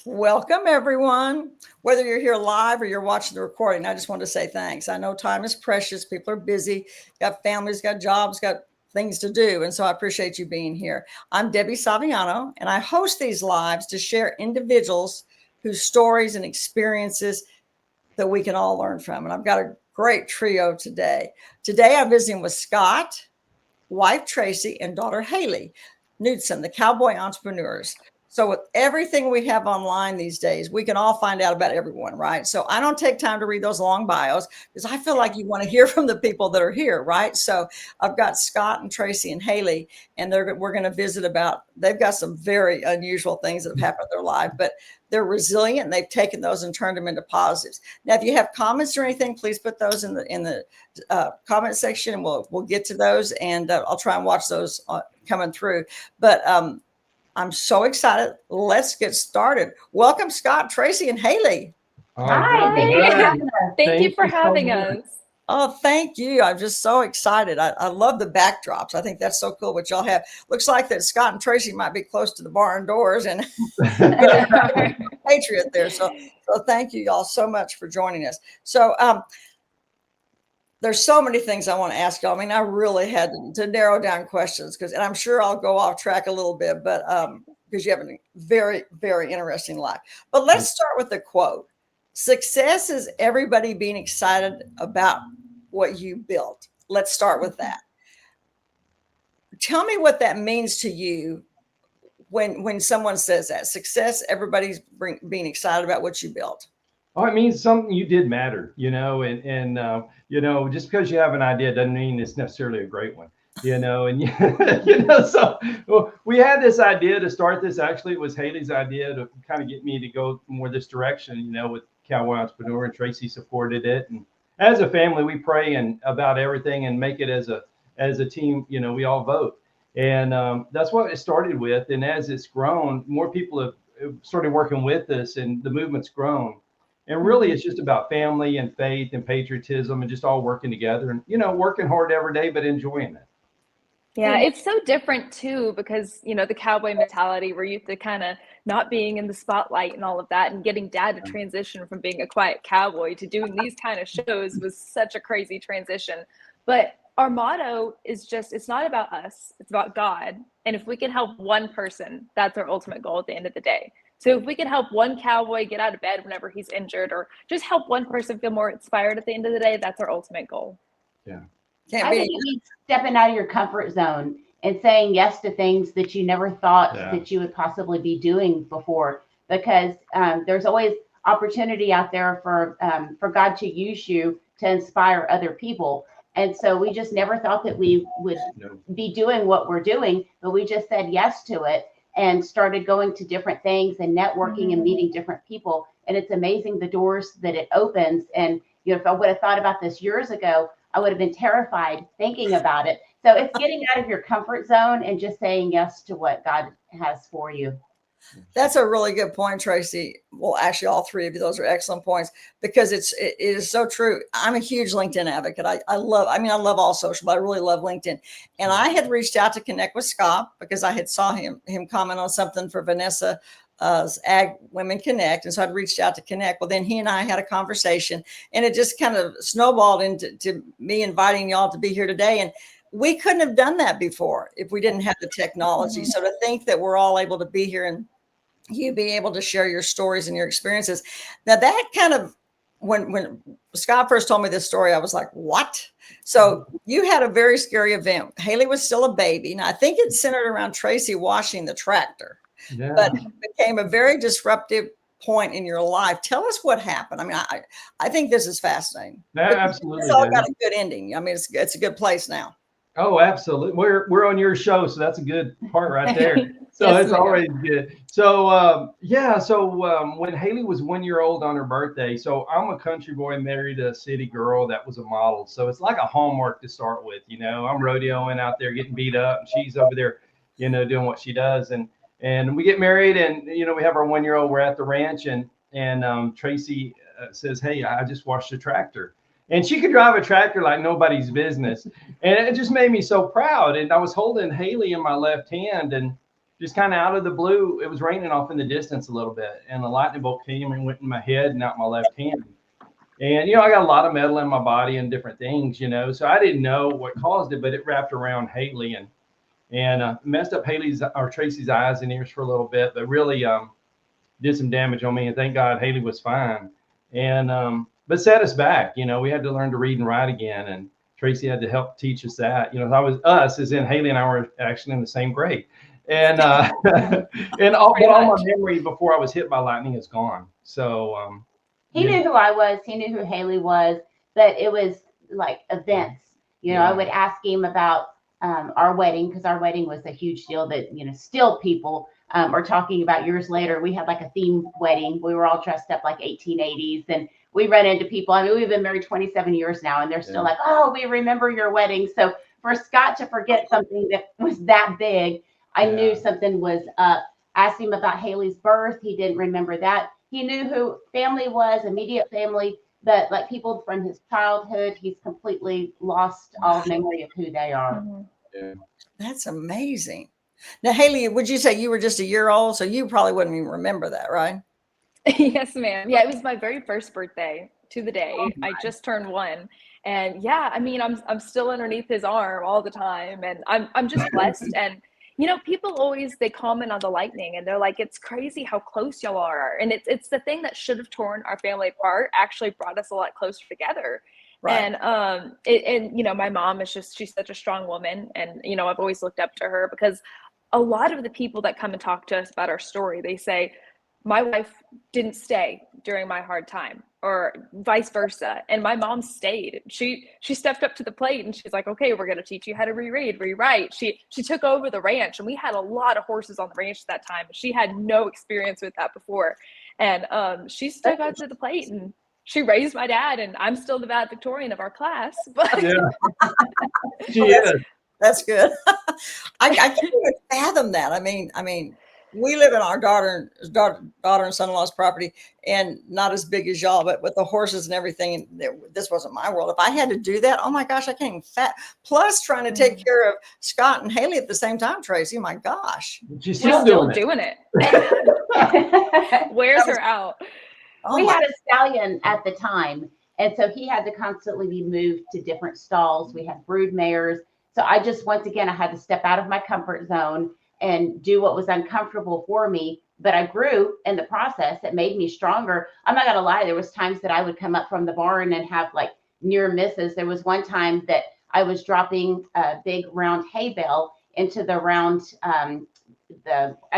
Welcome, everyone. Whether you're here live or you're watching the recording, I just want to say thanks. I know time is precious. People are busy, got families, got jobs, got things to do. And so I appreciate you being here. I'm Debbie Saviano, and I host these lives to share individuals whose stories and experiences that we can all learn from. And I've got a great trio today. Today, I'm visiting with Scott, wife Tracy, and daughter Haley Knudsen, the cowboy entrepreneurs. So with everything we have online these days, we can all find out about everyone, right? So I don't take time to read those long bios because I feel like you want to hear from the people that are here, right? So I've got Scott and Tracy and Haley, and we're going to visit about. They've got some very unusual things that have happened in their life, but they're resilient and they've taken those and turned them into positives. Now, if you have comments or anything, please put those in the comment section, and we'll get to those, and I'll try and watch those coming through. But I'm so excited. Let's get started. Welcome, Scott, Tracy, and Haley. Hi, thank you for having us. Thank you for having us. Oh, thank you. I'm just so excited. I love the backdrops. I think that's so cool what y'all have. Looks like that Scott and Tracy might be close to the barn doors and Patriot there. So thank you y'all so much for joining us. So there's so many things I want to ask y'all. I mean, I really had to narrow down questions and I'm sure I'll go off track a little bit, but because you have a very, very interesting life. But let's start with the quote. Success is everybody being excited about what you built. Let's start with that. Tell me what that means to you when someone says that. Success, everybody's being excited about what you built. Oh, it means something you did matter, and just because you have an idea doesn't mean it's necessarily a great one, and so we had this idea to start this. Actually, it was Haley's idea to kind of get me to go more this direction, with Cowboy Entrepreneur, and Tracy supported it. And as a family, we pray about everything and make it as a team, we all vote. And that's what it started with. And as it's grown, more people have started working with us, and the movement's grown. And really, it's just about family and faith and patriotism and just all working together and, working hard every day, but enjoying it. Yeah, it's so different too, because, the cowboy mentality, we're used to kind of not being in the spotlight and all of that, and getting dad to transition from being a quiet cowboy to doing these kind of shows was such a crazy transition. But our motto is just, it's not about us, it's about God. And if we can help one person, that's our ultimate goal at the end of the day. So if we can help one cowboy get out of bed whenever he's injured, or just help one person feel more inspired at the end of the day, that's our ultimate goal. Yeah. I think it means stepping out of your comfort zone and saying yes to things that you never thought that you would possibly be doing before, because there's always opportunity out there for God to use you to inspire other people. And so we just never thought that we would be doing what we're doing, but we just said yes to it and started going to different things and networking and meeting different people. And it's amazing the doors that it opens. And, if I would have thought about this years ago, I would have been terrified thinking about it. So it's getting out of your comfort zone and just saying yes to what God has for you. That's a really good point, Tracy. Well, actually, all three of you, those are excellent points, because it is so true. I'm a huge LinkedIn advocate. I love all social, but I really love LinkedIn. And I had reached out to connect with Scott because I had saw him comment on something for Vanessa Ag Women Connect. And so I'd reached out to connect. Well, then he and I had a conversation, and it just kind of snowballed into me inviting y'all to be here today. And we couldn't have done that before if we didn't have the technology. So to think that we're all able to be here and you be able to share your stories and your experiences. Now that kind of, when Scott first told me this story, I was like, what? So you had a very scary event. Haley was still a baby. Now I think it centered around Tracy washing the tractor, but it became a very disruptive point in your life. Tell us what happened. I mean, I think this is fascinating. Absolutely. It's all got a good ending. I mean, it's a good place now. Oh, absolutely. We're on your show, so that's a good part right there. So it's already good. So when Haley was 1 year old on her birthday, so I'm a country boy, married a city girl that was a model. So it's like a hallmark to start with. I'm rodeoing out there getting beat up, and she's over there, doing what she does. And we get married, and we have our 1 year old. We're at the ranch, and Tracy says, "Hey, I just washed the tractor." And she could drive a tractor like nobody's business. And it just made me so proud. And I was holding Haley in my left hand. And just kind of out of the blue, it was raining off in the distance a little bit, and a lightning bolt came and went in my head and out my left hand. And, I got a lot of metal in my body and different things, so I didn't know what caused it, but it wrapped around Haley and messed up Tracy's eyes and ears for a little bit, but really did some damage on me. And thank God Haley was fine. And, but set us back, we had to learn to read and write again. And Tracy had to help teach us that, us as in Haley and I were actually in the same grade. And, and all my memory before I was hit by lightning is gone. So, he knew who I was. He knew who Haley was, but it was like events. I would ask him about our wedding, because our wedding was a huge deal that, still people are talking about years later. We had like a theme wedding. We were all dressed up like 1880s, and we run into people. I mean, we've been married 27 years now, and they're still like, oh, we remember your wedding. So for Scott to forget something that was that big, I knew something was up. Asked him about Haley's birth. He didn't remember that. He knew who family was, immediate family, but like people from his childhood, he's completely lost all memory of who they are. Yeah. That's amazing. Now, Haley, would you say you were just a year old? So you probably wouldn't even remember that, right? Yes, ma'am. Yeah, it was my very first birthday to the day. Oh, I just turned 1. And yeah, I mean, I'm still underneath his arm all the time. And I'm just blessed. And people always, they comment on the lightning and they're like, it's crazy how close y'all are. And it's the thing that should have torn our family apart actually brought us a lot closer together. Right. And my mom is she's such a strong woman. And, I've always looked up to her, because a lot of the people that come and talk to us about our story, they say, my wife didn't stay during my hard time, or vice versa. And my mom stayed. She stepped up to the plate and she's like, okay, we're going to teach you how to reread, rewrite. She took over the ranch, and we had a lot of horses on the ranch at that time. She had no experience with that before. And she stuck out to the plate, and she raised my dad, and I'm still the valedictorian of our class. But yeah. She is. That's good. I can't even fathom that. I mean, we live in our daughter and son-in-law's property, and not as big as y'all, but with the horses and everything. And this wasn't my world. If I had to do that, oh my gosh, I can't even Plus trying to take care of Scott and Haley at the same time, Tracy. My gosh. She's still doing it. Wears her out. We had a stallion at the time. And so he had to constantly be moved to different stalls. We had brood mares. So I just, once again, I had to step out of my comfort zone and do what was uncomfortable for me. But I grew in the process. It made me stronger. I'm not going to lie. There was times that I would come up from the barn and have like near misses. There was one time that I was dropping a big round hay bale into the round, I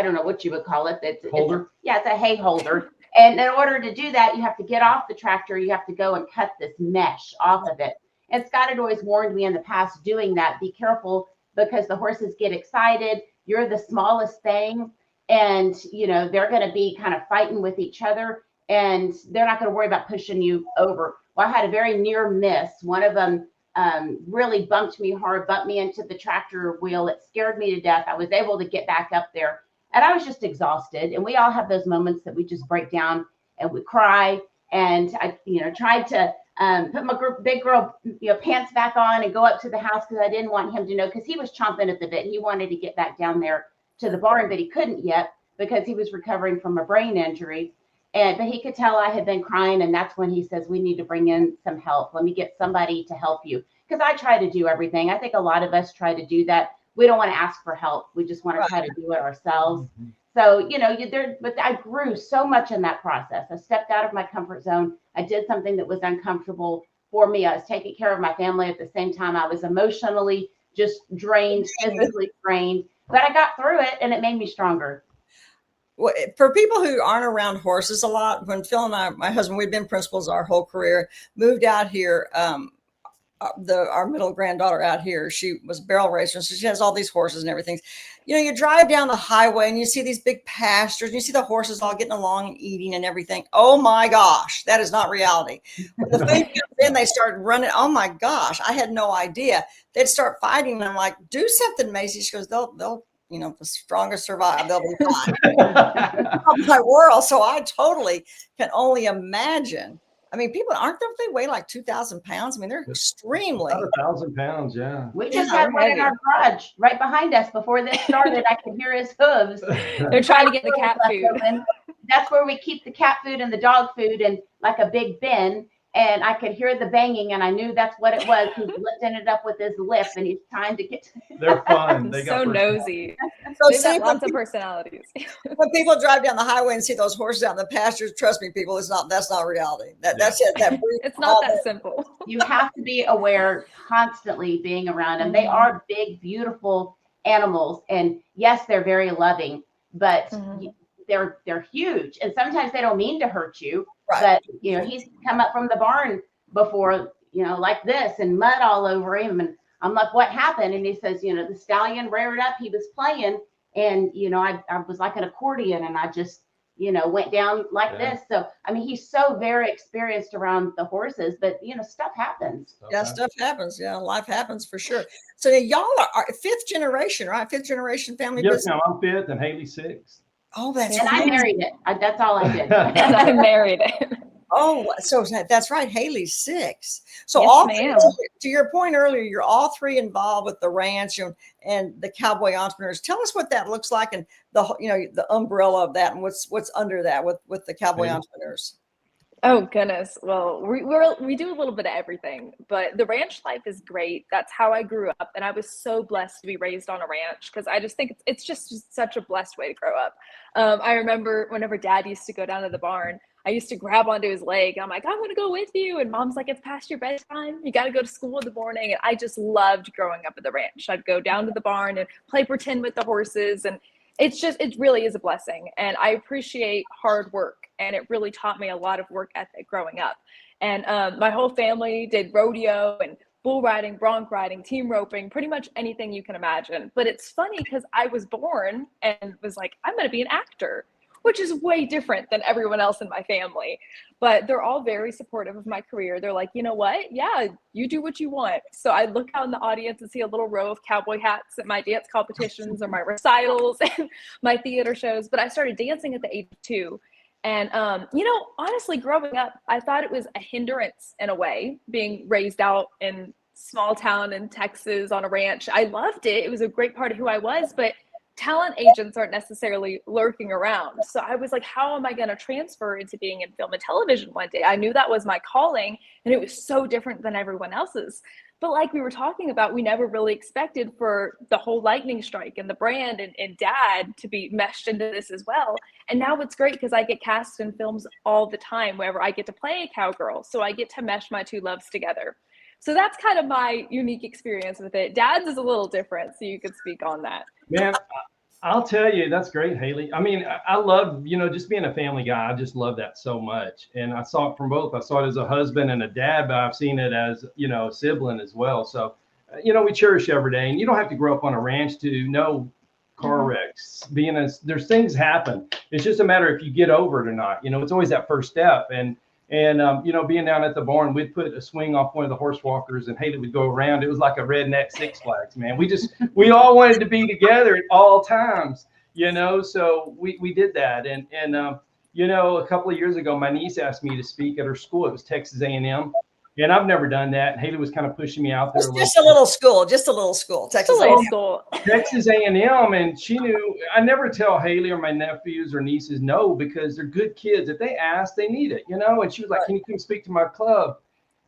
don't know what you would call it. Holder? It's a hay holder. And in order to do that, you have to get off the tractor. You have to go and cut this mesh off of it. And Scott had always warned me in the past doing that. Be careful, because the horses get excited. You're the smallest thing. And, they're going to be kind of fighting with each other. And they're not going to worry about pushing you over. Well, I had a very near miss. One of them really bumped me hard, bumped me into the tractor wheel. It scared me to death. I was able to get back up there. And I was just exhausted. And we all have those moments that we just break down and we cry. And I, tried to put my big girl, pants back on and go up to the house, because I didn't want him to know, because he was chomping at the bit. He wanted to get back down there to the barn, but he couldn't yet because he was recovering from a brain injury. But he could tell I had been crying. And that's when he says, we need to bring in some help. Let me get somebody to help you. Because I try to do everything. I think a lot of us try to do that. We don't want to ask for help. We just want to try to do it ourselves. Mm-hmm. So, but I grew so much in that process. I stepped out of my comfort zone. I did something that was uncomfortable for me. I was taking care of my family at the same time. I was emotionally just drained, physically drained, but I got through it, and it made me stronger. Well, for people who aren't around horses a lot, when Phil and I, my husband, we'd been principals our whole career, moved out here. Our middle granddaughter out here, she was a barrel racer, so she has all these horses and everything. You drive down the highway and you see these big pastures, and you see the horses all getting along and eating and everything. Oh my gosh, that is not reality. When the food comes in, they start running. Oh my gosh, I had no idea. They'd start fighting, and I'm like, do something, Macy. She goes, they'll the strongest survive. They'll be fine. My world. So I totally can only imagine I mean, people don't they weigh like 2,000 pounds? I mean, they're extremely. About 1,000 pounds, yeah. We just Yeah, had one in our garage right behind us. Before this started, I could hear his hooves. They're trying to get the cat food. Open. That's where we keep the cat food and the dog food in like a big bin. And I could hear the banging, and I knew that's what it was. He's lifting it up with his lip, and he's trying to get. They're fun. They So nosy. So They've see, got lots of personalities. when people drive down the highway and see those horses out in the pastures, trust me, people, that's not reality. That's it. It's not that simple. You have to be aware constantly being around them. They are big, beautiful animals, and yes, they're very loving, but they're huge, and sometimes they don't mean to hurt you. Right. But he's come up from the barn before, like this, and mud all over him, and I'm like, what happened? And he says, the stallion reared up, he was playing, and I was like an accordion, and I just went down like this. So I mean, he's so very experienced around the horses, but stuff happens. Stuff happens. Yeah, life happens for sure. So y'all are fifth generation, right? Fifth generation family business. Yes, no, I'm fifth and Haley's sixth. Oh, that's and right. I married it. That's all I did. And I married it. Oh, so that's right. Haley's six. So yes, all ma'am. To your point earlier, you're all three involved with the ranch and the Cowboy Entrepreneurs. Tell us what that looks like and the umbrella of that and what's under that with the Cowboy Entrepreneurs. Oh goodness. Well, we do a little bit of everything, but the ranch life is great. That's how I grew up, and I was so blessed to be raised on a ranch because I just think it's just such a blessed way to grow up. I remember whenever Dad used to go down to the barn, I used to grab onto his leg. I'm like, I want to go with you. And Mom's like, it's past your bedtime. You got to go to school in the morning. And I just loved growing up at the ranch. I'd go down to the barn and play pretend with the horses. And it really is a blessing. And I appreciate hard work. And it really taught me a lot of work ethic growing up. And my whole family did rodeo and bull riding, bronc riding, team roping, pretty much anything you can imagine. But it's funny because I was born and was like, I'm going to be an actor, which is way different than everyone else in my family. But they're all very supportive of my career. They're like, you know what? Yeah, you do what you want. So I look out in the audience and see a little row of cowboy hats at my dance competitions or my recitals and my theater shows. But I started dancing at the age of 2. And, honestly, growing up, I thought it was a hindrance in a way, being raised out in small town in Texas on a ranch. I loved it. It was a great part of who I was, but talent agents aren't necessarily lurking around. So I was like, how am I going to transfer into being in film and television one day? I knew that was my calling, and it was so different than everyone else's. But like we were talking about, we never really expected for the whole lightning strike and the brand and Dad to be meshed into this as well. And now it's great because I get cast in films all the time wherever I get to play a cowgirl. So I get to mesh my two loves together. So that's kind of my unique experience with it. Dad's is a little different, so you could speak on that. Man, I'll tell you, that's great, Haley. I mean, I love, just being a family guy. I just love that so much. And I saw it from both. I saw it as a husband and a dad, but I've seen it as, a sibling as well. So, we cherish every day. And you don't have to grow up on a ranch to know car wrecks. There's things happen. It's just a matter if you get over it or not. It's always that first step. And being down at the barn, we'd put a swing off one of the horse walkers and Haley would go around. It was like a redneck Six Flags, man. We all wanted to be together at all times, so we did that. And a couple of years ago, my niece asked me to speak at her school. It was Texas A&M. And I've never done that. And Haley was kind of pushing me out there. Just a little school, Texas A&M. Texas A&M, and she knew. I never tell Haley or my nephews or nieces no because they're good kids. If they ask, they need it, And she was like, "Can you come speak to my club?"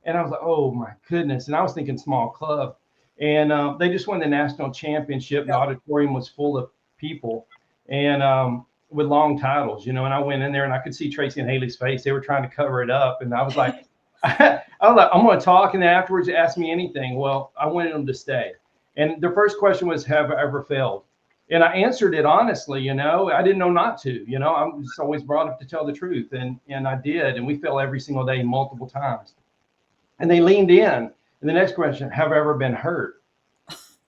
And I was like, "Oh my goodness!" And I was thinking small club, and they just won the national championship. The auditorium was full of people, and with long titles, And I went in there, and I could see Tracy and Haley's face. They were trying to cover it up, and I was like. I'm going to talk, and then afterwards ask me anything. Well, I wanted them to stay. And the first question was, have I ever failed? And I answered it honestly, I didn't know not to, I'm just always brought up to tell the truth. And I did. And we fail every single day, multiple times. And they leaned in. And the next question, have I ever been hurt?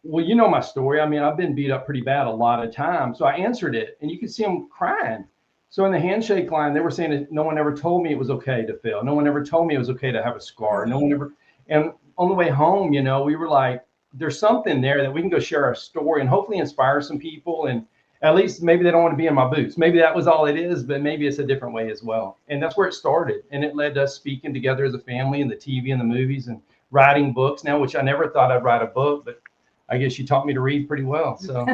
Well, you know my story. I mean, I've been beat up pretty bad a lot of times. So I answered it, and you could see them crying. So in the handshake line, they were saying that no one ever told me it was okay to fail. No one ever told me it was okay to have a scar. No one ever. And on the way home, we were like, there's something there that we can go share our story and hopefully inspire some people. at least maybe they don't want to be in my boots. Maybe that was all it is, but maybe it's a different way as well. And that's where it started. And it led to us speaking together as a family and the TV and the movies and writing books now, which I never thought I'd write a book, but I guess you taught me to read pretty well. So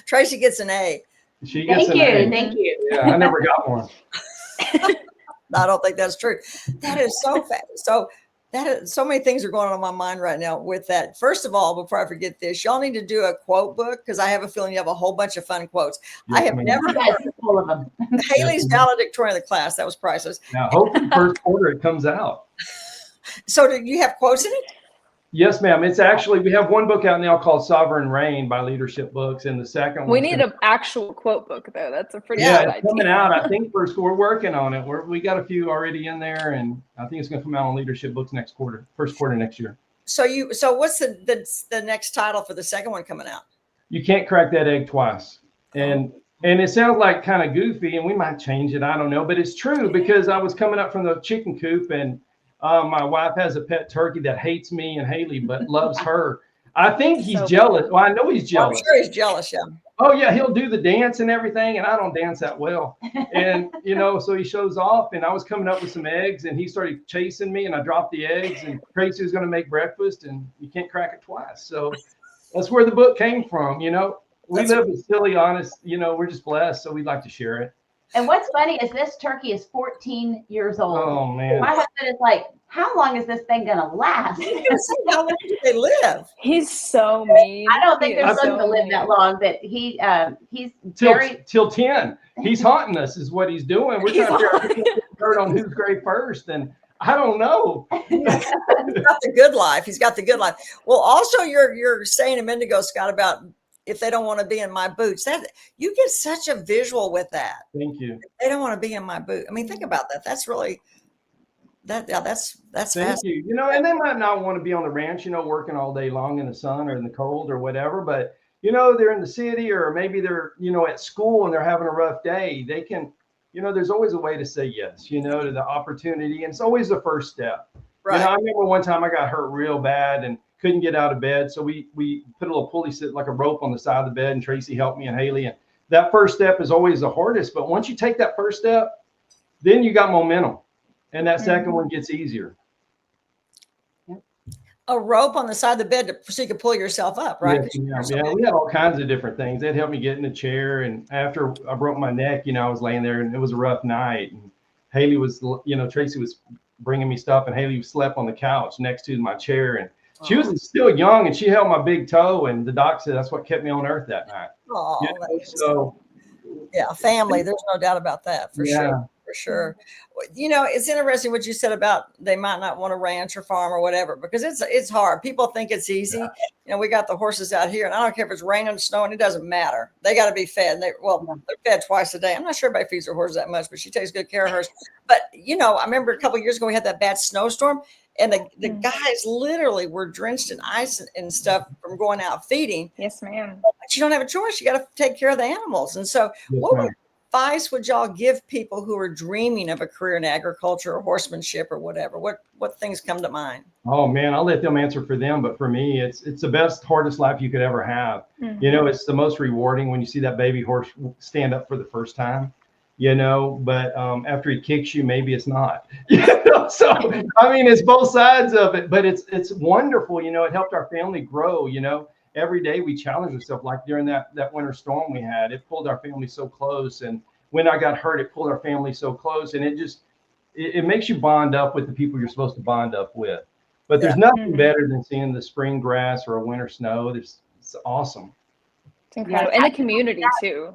Tracy gets an A. she gets an A. Thank you. Yeah, I never got one. I don't think that's true. That is so fast. So that is, so many things are going on in my mind right now with that. First of all, before I forget this, y'all need to do a quote book because I have a feeling you have a whole bunch of fun quotes. Yes, I have ma'am. never Yes, heard full of them. Haley's valedictorian of the class. That was priceless. Now, hopefully first quarter it comes out. So do you have quotes in it? Yes, ma'am. It's actually, we have one book out now called Sovereign Reign by Leadership Books, and the second one. We need an actual quote book though. That's a pretty Yeah, good it's idea. coming out. I think we're working on it. We got a few already in there, and I think it's going to come out on Leadership Books first quarter next year. So what's the next title for the second one coming out? You can't crack that egg twice. And it sounds like kind of goofy, and we might change it. I don't know, but it's true because I was coming up from the chicken coop, and my wife has a pet turkey that hates me and Haley, but loves her. I think he's So jealous. Well, I know he's jealous. I'm sure he's jealous, yeah. Oh yeah, he'll do the dance and everything, and I don't dance that well. And so he shows off, and I was coming up with some eggs, and he started chasing me, and I dropped the eggs, and Tracy was going to make breakfast, and you can't crack it twice. So that's where the book came from. We live a silly, honest. We're just blessed, so we'd like to share it. And what's funny is this turkey is 14 years old. Oh man. My husband is like, how long is this thing going to last? How long do they live? He's so mean. I don't think He they're is supposed so to live mean. that long, but he's very. Till 10. He's haunting us is what he's doing. We're trying to figure out dirt on who's grave first, and I don't know. He's got the good life. He's got the good life. Well, also you're saying a minute ago, Scott, about if they don't want to be in my boots, that you get such a visual with that. Thank you. They don't want to be in my boot. I mean, think about that. That's really that's Thank you. And they might not want to be on the ranch, working all day long in the sun or in the cold or whatever, but they're in the city, or maybe they're, at school and they're having a rough day. They can, there's always a way to say yes, to the opportunity. And it's always the first step. right. I remember one time I got hurt real bad and couldn't get out of bed. So we put a little pulley, like a rope on the side of the bed, and Tracy helped me and Haley. And that first step is always the hardest. But once you take that first step, then you got momentum. And that second one gets easier. A rope on the side of the bed so you can pull yourself up, right? Yes, yeah, we had all kinds of different things. They'd help me get in the chair. And after I broke my neck, I was laying there, and it was a rough night. And Haley was, Tracy was bringing me stuff, and Haley slept on the couch next to my chair. And she was still young, and she held my big toe. And the doc said that's what kept me on earth that night. Oh, So yeah, family. There's no doubt about that for sure. For sure. It's interesting what you said about they might not want to ranch or farm or whatever, because it's hard. People think it's easy. We got the horses out here, and I don't care if it's raining, snowing, it doesn't matter. They got to be fed. They're fed twice a day. I'm not sure everybody feeds their horses that much, but she takes good care of hers. But I remember a couple of years ago we had that bad snowstorm, and the guys literally were drenched in ice and stuff from going out feeding. Yes, ma'am. But you don't have a choice. You got to take care of the animals. And so what advice would y'all give people who are dreaming of a career in agriculture or horsemanship or whatever? What things come to mind? Oh man, I'll let them answer for them. But for me, it's the best, hardest life you could ever have. It's the most rewarding when you see that baby horse stand up for the first time, but after he kicks you, maybe it's not, so, I mean, it's both sides of it, but it's wonderful. It helped our family grow, every day we challenged ourselves, like during that winter storm we had. It pulled our family so close. And when I got hurt, it pulled our family so close. And it makes you bond up with the people you're supposed to bond up with. But there's nothing better than seeing the spring grass or a winter snow. It's awesome. It's incredible. And the community too.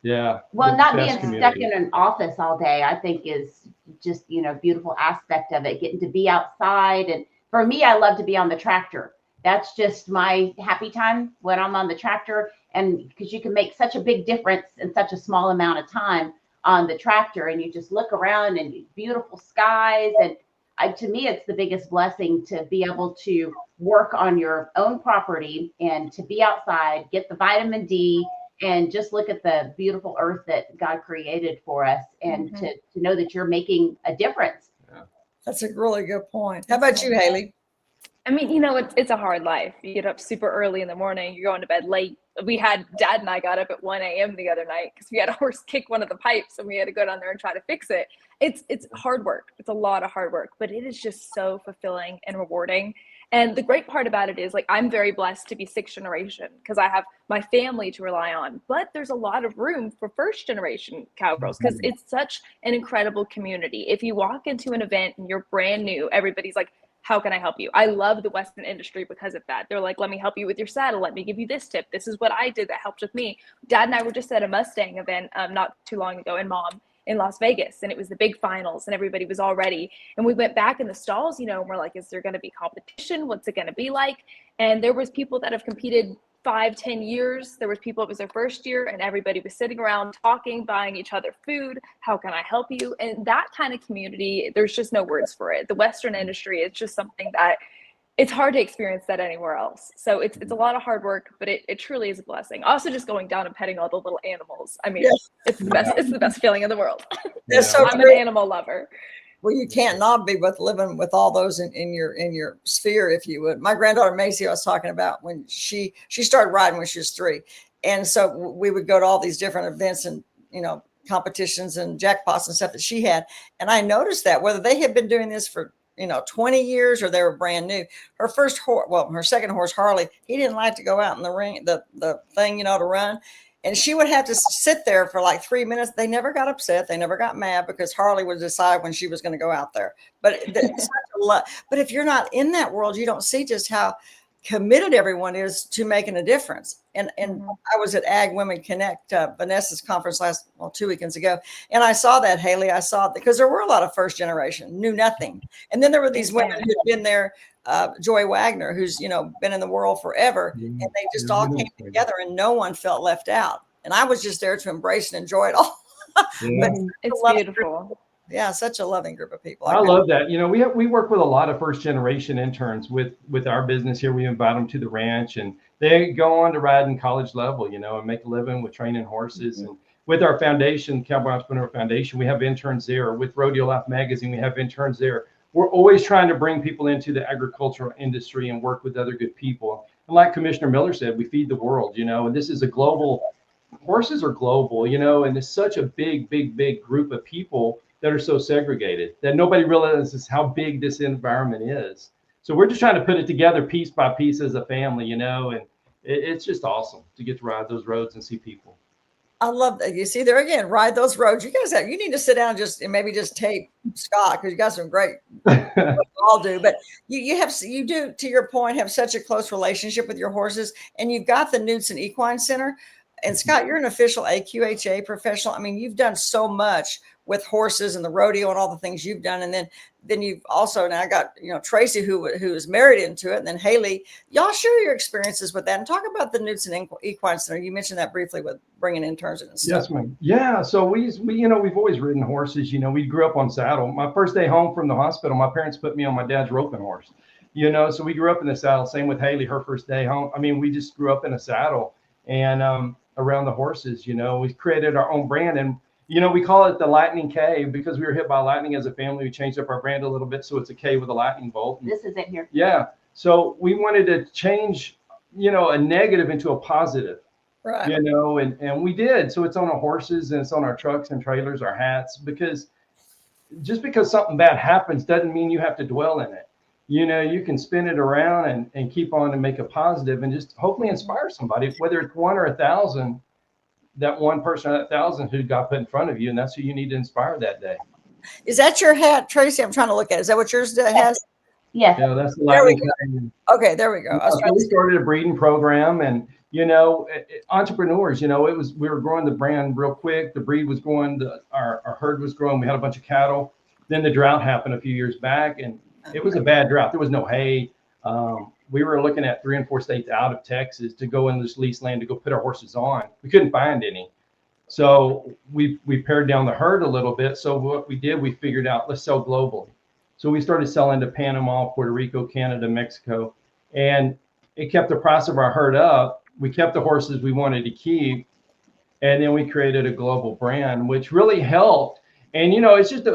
Yeah. Well, not being stuck in an office all day, I think is just, beautiful aspect of it, getting to be outside. And for me, I love to be on the tractor. That's just my happy time when I'm on the tractor, and because you can make such a big difference in such a small amount of time on the tractor, and you just look around and beautiful skies. And to me, it's the biggest blessing to be able to work on your own property and to be outside, get the vitamin D, and just look at the beautiful earth that God created for us, and to know that you're making a difference. That's a really good point. How about you, Haley? I mean, it's a hard life. You get up super early in the morning, you're going to bed late. Dad and I got up at 1 a.m. the other night because we had a horse kick one of the pipes and we had to go down there and try to fix it. It's hard work. It's a lot of hard work, but it is just so fulfilling and rewarding. And the great part about it is, like, I'm very blessed to be sixth generation because I have my family to rely on, but there's a lot of room for first generation cowgirls because it's such an incredible community. If you walk into an event and you're brand new, everybody's like, how can I help you? I love the Western industry because of that. They're like, let me help you with your saddle. Let me give you this tip. This is what I did that helped with me. Dad and I were just at a Mustang event not too long ago, and Mom in Las Vegas, and it was the big finals and everybody was all ready. And we went back in the stalls, and we're like, is there going to be competition? What's it going to be like? And there was people that have competed 5-10 years. There was people, it was their first year, and everybody was sitting around talking, buying each other food. How can I help you? And that kind of community, there's just no words for it. The Western industry is just something that it's hard to experience that anywhere else. So it's a lot of hard work, but it truly is a blessing. Also, just going down and petting all the little animals. I mean, Yes. it's the best. It's the best feeling in the world. That's so I'm true. an animal lover. Well, you can't not be with living with all those in your sphere, if you would. My granddaughter Macy, I was talking about, when she started riding when she was 3, and so we would go to all these different events and competitions and jackpots and stuff that she had, and I noticed that whether they had been doing this for 20 years or they were brand new, her first horse, well, her second horse Harley, he didn't like to go out in the ring, the thing, to run. And she would have to sit there for like 3 minutes. They never got upset. They never got mad because Harley would decide when she was going to go out there. But it's such a lot. But if you're not in that world, you don't see just how committed everyone is to making a difference. And I was at Ag Women Connect, Vanessa's conference 2 weekends ago. And I saw that, Haley. I saw it because there were a lot of first generation, knew nothing. And then there were these women who'd been there, Joy Wagner, who's, been in the world forever. And they just all came together and no one felt left out. And I was just there to embrace and enjoy it all. It's beautiful. Yeah, such a loving group of people. I love that. We work with a lot of first generation interns with our business here. We invite them to the ranch and they go on to ride in college level, and make a living with training horses. And with our foundation, Cowboy Entrepreneur Foundation, we have interns there. With Rodeo Life Magazine, we have interns there. We're always trying to bring people into the agricultural industry and work with other good people. And like Commissioner Miller said, we feed the world, and this is a global, horses are global, and it's such a big, big, big group of people that are so segregated that nobody realizes how big this environment is. So we're just trying to put it together piece by piece as a family, and it's just awesome to get to ride those roads and see people. I love that. You see there again, ride those roads. You guys you need to sit down and maybe just tape Scott, because you got some great, all do, but you do, to your point, have such a close relationship with your horses, and you've got the Knudsen Equine Center. And Scott, you're an official AQHA professional. I mean, you've done so much with horses and the rodeo and all the things you've done. And then you've also now got, Tracy, who is married into it. And then Haley, y'all share your experiences with that and talk about the Knudsen Equine Center. You mentioned that briefly with bringing interns and stuff. Yes, ma'am. Yeah. So we've always ridden horses. We grew up on saddle. My first day home from the hospital, my parents put me on my dad's roping horse, so we grew up in the saddle. Same with Haley, her first day home. I mean, we just grew up in a saddle and, around the horses, we created our own brand, and we call it the Lightning K because we were hit by lightning as a family. We changed up our brand a little bit, so it's a K with a lightning bolt. This is it here. Yeah. So we wanted to change, a negative into a positive, right? And we did. So it's on our horses and it's on our trucks and trailers, our hats, because just because something bad happens doesn't mean you have to dwell in it. You can spin it around and keep on and make a positive and just hopefully inspire somebody, whether it's 1 or 1,000, that one person or 1,000 who got put in front of you. And that's who you need to inspire that day. Is that your hat, Tracy? I'm trying to look at it. Is that what yours has? Yes. Yeah, that's the Lightning K. Okay, there we go. So we started a breeding program, and entrepreneurs, we were growing the brand real quick. The breed was growing, our herd was growing. We had a bunch of cattle. Then the drought happened a few years back, and it was a bad drought. There was no hay. We were looking at 3 and 4 states out of Texas to go in this leased land to go put our horses on. We couldn't find any. So we pared down the herd a little bit. So what we did, we figured out, let's sell globally. So we started selling to Panama, Puerto Rico, Canada, Mexico, and it kept the price of our herd up. We kept the horses we wanted to keep. And then we created a global brand, which really helped. And, it's just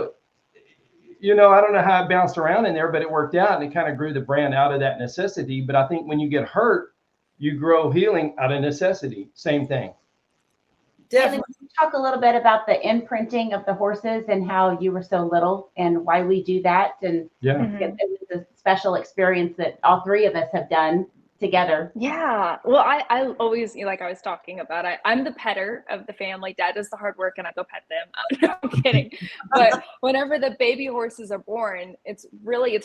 you know, I don't know how it bounced around in there, but it worked out, and it kind of grew the brand out of that necessity. But I think when you get hurt, you grow healing out of necessity. Same thing. Definitely. Haley, can you talk a little bit about the imprinting of the horses and how you were so little and why we do that? And Yeah. it was a special experience that all three of us have done together. Yeah. Well, I always, like I was talking about, I'm the petter of the family. Dad does the hard work and I go pet them. No, I'm kidding. But whenever the baby horses are born, it's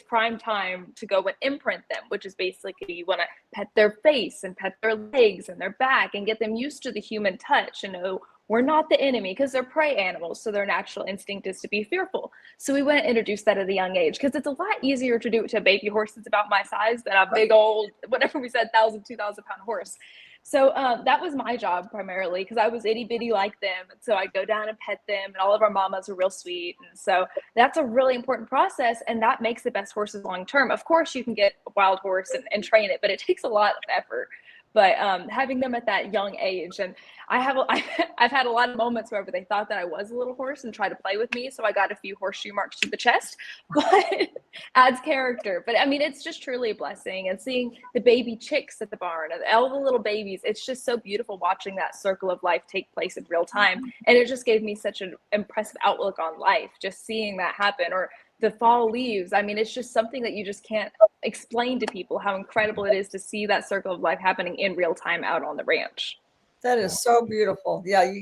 prime time to go and imprint them, which is basically you want to pet their face and pet their legs and their back and get them used to the human touch and know we're not the enemy because they're prey animals. So their natural instinct is to be fearful. So we went and introduced that at a young age because it's a lot easier to do it to a baby horse that's about my size than a big old, whatever we said, 1,000, 2,000 pound horse. So that was my job primarily because I was itty bitty like them. And so I go down and pet them, and all of our mamas are real sweet. And so that's a really important process. And that makes the best horses long term. Of course, you can get a wild horse and train it, but it takes a lot of effort. But having them at that young age, and I've had a lot of moments where they thought that I was a little horse and tried to play with me. So I got a few horseshoe marks to the chest, but adds character. But I mean, it's just truly a blessing. And seeing the baby chicks at the barn, all the little babies, it's just so beautiful watching that circle of life take place in real time. And it just gave me such an impressive outlook on life, just seeing that happen. Or the fall leaves. I mean, it's just something that you just can't explain to people how incredible it is to see that circle of life happening in real time out on the ranch. That is so beautiful. Yeah,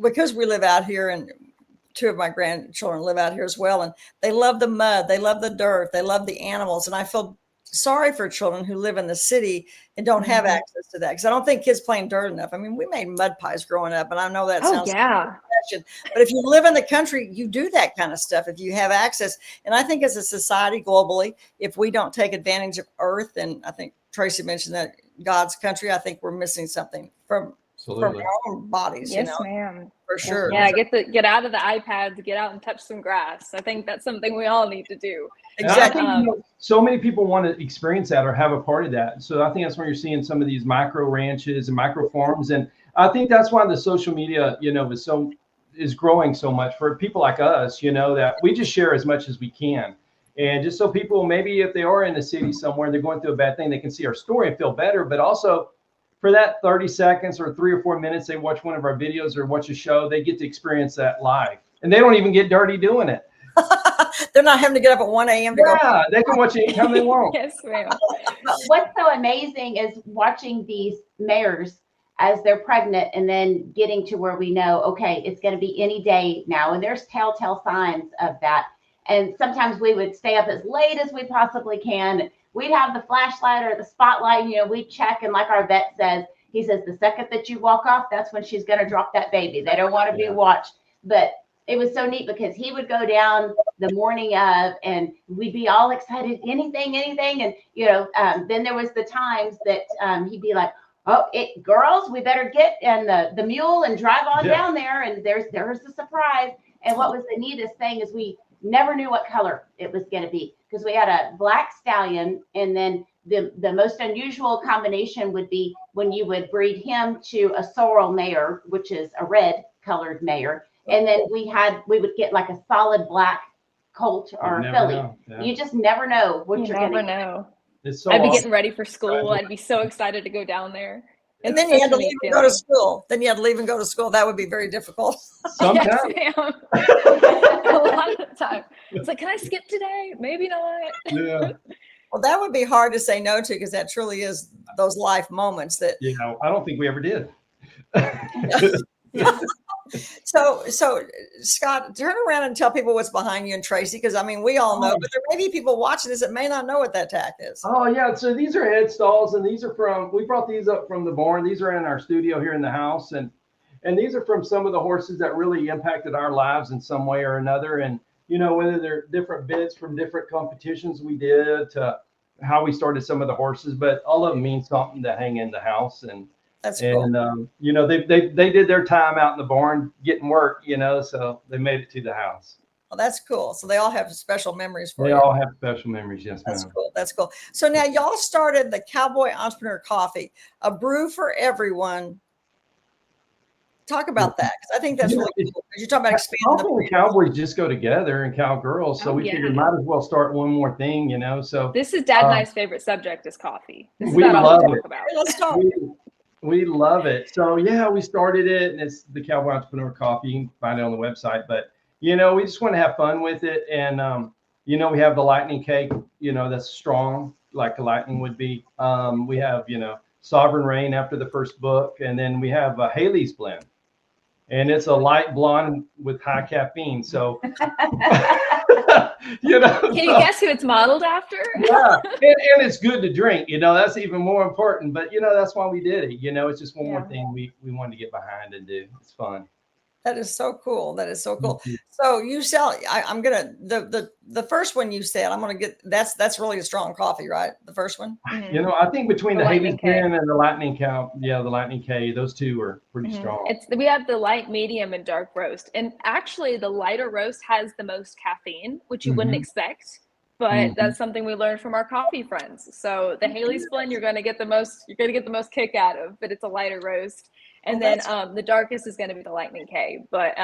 because we live out here, and two of my grandchildren live out here as well, and they love the mud, they love the dirt, they love the animals, and I feel sorry for children who live in the city and don't have access to that, because I don't think kids playing dirt enough. I mean, we made mud pies growing up, and I know that sounds but if you live in the country, you do that kind of stuff if you have access. And I think as a society globally, if we don't take advantage of Earth, and I think Tracy mentioned that God's country, I think we're missing something from our own bodies. Yes, ma'am. For sure. Yeah, get out of the iPads, get out and touch some grass. I think that's something we all need to do. Exactly. So many people want to experience that or have a part of that. So I think that's where you're seeing some of these micro ranches and micro farms. And I think that's why the social media, is growing so much for people like us, that we just share as much as we can. And just so people, maybe if they are in the city somewhere, they're going through a bad thing, they can see our story and feel better. But also for that 30 seconds or 3 or 4 minutes, they watch one of our videos or watch a show, they get to experience that live. And they don't even get dirty doing it. They're not having to get up at 1 a.m. to go. They can watch it anytime they want. Yes, ma'am. But what's so amazing is watching these mares as they're pregnant and then getting to where we know, okay, it's going to be any day now. And there's telltale signs of that. And sometimes we would stay up as late as we possibly can. We'd have the flashlight or the spotlight, we'd check. And like our vet says, he says, the second that you walk off, that's when she's going to drop that baby. They don't want to be watched. But it was so neat because he would go down the morning of and we'd be all excited, anything. And, then there was the times that he'd be like, oh, girls, we better get in the mule and drive on down there. And there's the surprise. And what was the neatest thing is we never knew what color it was going to be because we had a black stallion. And then the most unusual combination would be when you would breed him to a sorrel mare, which is a red colored mare. And then we would get like a solid black colt or filly. Yeah. You just never know what you're going to get. So I'd be getting ready for school. I'd be so excited to go down there. And then you had to leave and go to school. That would be very difficult. Sometimes. Yes, ma'am. A lot of the time. It's like, can I skip today? Maybe not. Yeah. Well, that would be hard to say no to because that truly is those life moments that. I don't think we ever did. So Scott, turn around and tell people what's behind you and Tracy, because I mean, we all know, but there may be people watching this that may not know what that tack is. Oh yeah, so these are head stalls, and these are we brought these up from the barn. These are in our studio here in the house, and these are from some of the horses that really impacted our lives in some way or another. And whether they're different bits from different competitions we did to how we started some of the horses, but all of them mean something to hang in the house. And that's cool. And they did their time out in the barn getting work, so they made it to the house. Well, that's cool. So they all have special memories for you. They all have special memories, yes, that's ma'am. Cool. That's cool. So now y'all started the Cowboy Entrepreneur Coffee, a brew for everyone. talk about that, because I think that's really cool. You're talking about expanding Cowboy and Cowboys just go together, and Cowgirls. So we figured might as well start one more thing, you know. So this is Dad and I's favorite subject is coffee. This is we about all love we talk it. about. Let's talk. We love it. So yeah, we started it, and it's the Cowboy Entrepreneur Coffee. You can find it on the website. But you know, we just want to have fun with it, and you know, we have the lightning cake. You know, that's strong, like a lightning would be. We have, you know, Sovereign Rain after the first book, and then we have a Haley's blend, and it's a light blonde with high caffeine. So you know, Can you guess who it's modeled after? yeah, and it's good to drink. You know, that's even more important. But you know, that's why we did it. You know, it's just one more thing we wanted to get behind and do. It's fun. That is so cool. That is so cool. So you sell. I'm gonna the first one you said. I'm gonna get. That's really a strong coffee, right? The first one. Mm-hmm. You know, I think between the Haley's Lightning K. blend and the Lightning Cow, yeah, the Lightning K, those two are pretty strong. We have the light, medium, and dark roast, and actually the lighter roast has the most caffeine, which you wouldn't expect. But that's something we learned from our coffee friends. So the Haley's blend, you're gonna get the most kick out of, but it's a lighter roast. And then the darkest is going to be the Lightning K. But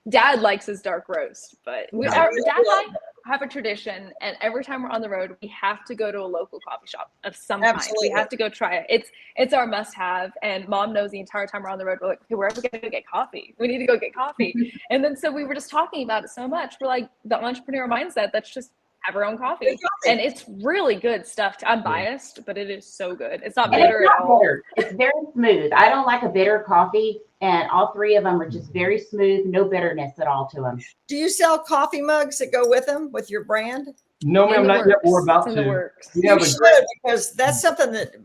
Dad likes his dark roast. But Dad and I have a tradition, and every time we're on the road, we have to go to a local coffee shop of some kind. We have to go try it. It's our must-have. And Mom knows the entire time we're on the road, we're like, okay, we're ever going to get coffee. We need to go get coffee. And then so we were just talking about it so much. We're like, the entrepreneur mindset, that's just have our own coffee. And it's really good stuff. I'm biased, but it is so good. It's not bitter at all. It's very smooth. I don't like a bitter coffee, and all three of them are just very smooth, no bitterness at all to them. Do you sell coffee mugs that go with them, with your brand? No, ma'am, not yet. We're about to. You should, because that's something that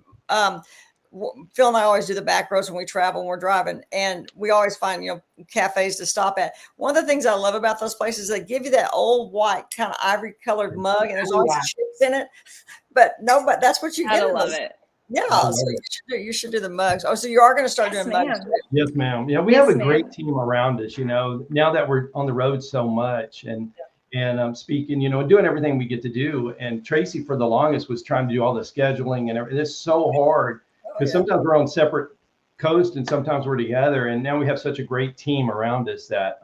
Phil and I always do the back roads when we travel and we're driving, and we always find, you know, cafes to stop at. One of the things I love about those places, they give you that old white kind of ivory colored mug, and there's always chips in it. But no, but that's what you get. I love it. Yeah, so you should do the mugs. Oh, so you are going to start doing mugs? Yes, ma'am. Yeah, we have a great team around us. You know, now that we're on the road so much, and speaking, you know, doing everything we get to do. And Tracy, for the longest, was trying to do all the scheduling and everything. It's so hard. Because sometimes we're on separate coasts and sometimes we're together. And now we have such a great team around us that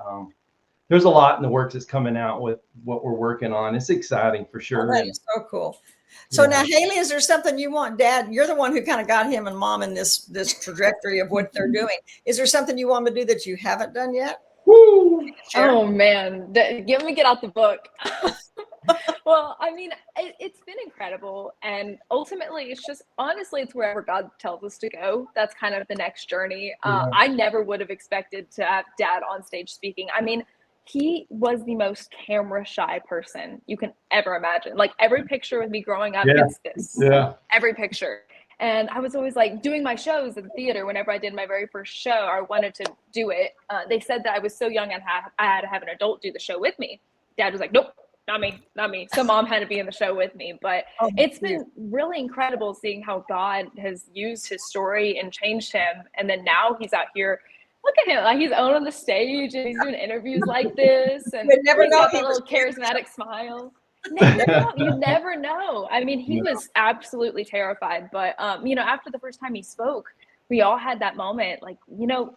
there's a lot in the works that's coming out with what we're working on. It's exciting for sure. Oh, that is so cool. So now, Haley, is there something you want, Dad? You're the one who kind of got him and Mom in this trajectory of what they're doing. Is there something you want to do that you haven't done yet? Woo! Oh man, let me get out the book. Well, I mean, it's been incredible, and ultimately, it's just honestly, it's wherever God tells us to go. That's kind of the next journey. I never would have expected to have Dad on stage speaking. I mean, he was the most camera shy person you can ever imagine. Like every picture with me growing up, it's this. Yeah. Every picture. And I was always like doing my shows at the theater. Whenever I did my very first show, I wanted to do it. They said that I was so young and I had to have an adult do the show with me. Dad was like, nope, not me. So Mom had to be in the show with me. But it's been really incredible seeing how God has used his story and changed him. And then now he's out here. Look at him, like he's owning the stage and he's doing interviews like this. And he's got that little charismatic smile. You never know. I mean, he was absolutely terrified, but you know, after the first time he spoke, we all had that moment like, you know,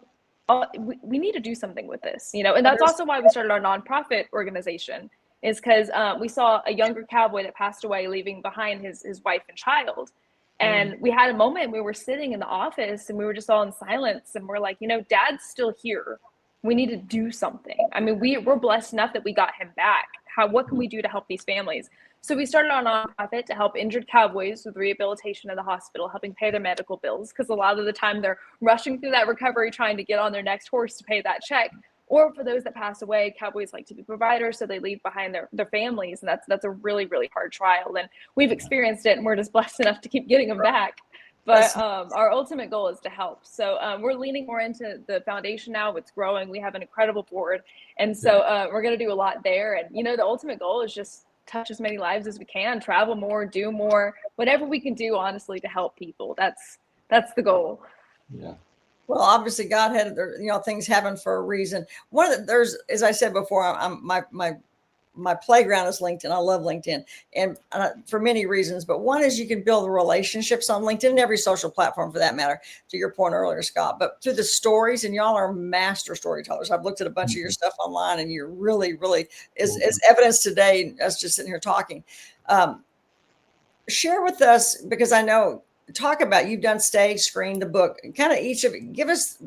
we need to do something with this, you know. And that's also why we started our nonprofit organization, is because we saw a younger cowboy that passed away, leaving behind his wife and child. And we had a moment we were sitting in the office and we were just all in silence, and we're like, you know, Dad's still here. We need to do something. I mean, we're blessed enough that we got him back. What can we do to help these families? So we started our nonprofit to help injured cowboys with rehabilitation in the hospital, helping pay their medical bills, because a lot of the time they're rushing through that recovery, trying to get on their next horse to pay that check. Or for those that pass away, cowboys like to be providers, so they leave behind their families, and that's a really, really hard trial. And we've experienced it, and we're just blessed enough to keep getting them back. But our ultimate goal is to help. So we're leaning more into the foundation now. It's growing. We have an incredible board. And so we're going to do a lot there. And, you know, the ultimate goal is just touch as many lives as we can, travel more, do more, whatever we can do, honestly, to help people. That's the goal. Yeah. Well, obviously God had, you know, things happen for a reason. There's, as I said before, my my playground is LinkedIn. I love LinkedIn, and for many reasons. But one is you can build relationships on LinkedIn and every social platform for that matter. To your point earlier, Scott, but through the stories, and y'all are master storytellers. I've looked at a bunch of your stuff online, and you're really, really is evidence today. Us just sitting here talking. Share with us, because I know, talk about, you've done stage, screen, the book, kind of each of it. Give us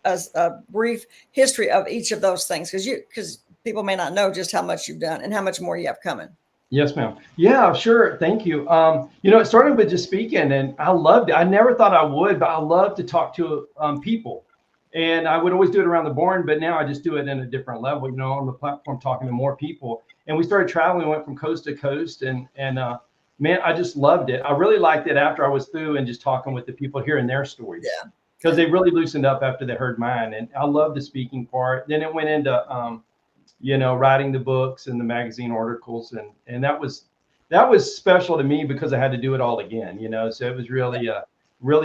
a brief history of each of those things, because people may not know just how much you've done and how much more you have coming. Yes, ma'am. Yeah, sure. Thank you. It started with just speaking, and I loved it. I never thought I would, but I love to talk to people. And I would always do it around the barn, but now I just do it in a different level, on the platform, talking to more people. And we started traveling, went from coast to coast, and man, I just loved it. I really liked it after I was through and just talking with the people, hearing their stories. Yeah. Because they really loosened up after they heard mine. And I love the speaking part. Then it went into, writing the books and the magazine articles. And that was special to me because I had to do it all again, So it was really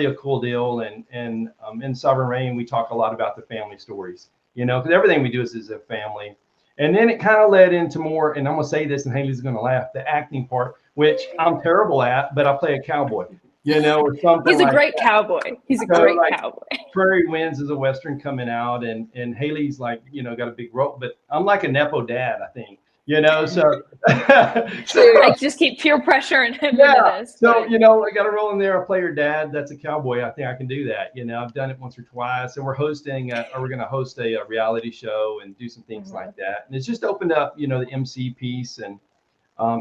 a cool deal. And in Sovereign Reign, we talk a lot about the family stories, because everything we do is a family. And then it kind of led into more, and I'm going to say this and Haley's going to laugh, the acting part, which I'm terrible at, but I play a cowboy, or something. He's a great cowboy. He's a great cowboy. Prairie Winds is a Western coming out, and Haley's got a big role, but I'm like a Nepo dad, I think, so. I just keep peer pressuring him into this. So, I got a role in there. I play her dad. That's a cowboy. I think I can do that. I've done it once or twice, and we're going to host a reality show and do some things like that. And it's just opened up, the MC piece, and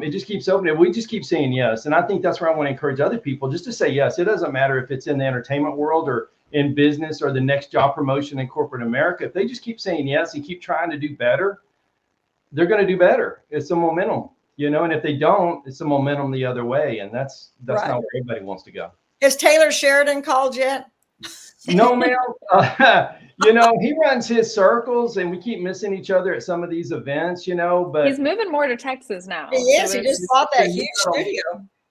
it just keeps opening. We just keep saying yes. And I think that's where I want to encourage other people just to say yes. It doesn't matter if it's in the entertainment world or in business or the next job promotion in corporate America. If they just keep saying yes and keep trying to do better, they're going to do better. It's a momentum, and if they don't, it's a momentum the other way. And that's right. Not where everybody wants to go. Has Taylor Sheridan called yet? No, ma'am. He runs his circles, and we keep missing each other at some of these events, but he's moving more to Texas now. He is. He just bought that huge studio.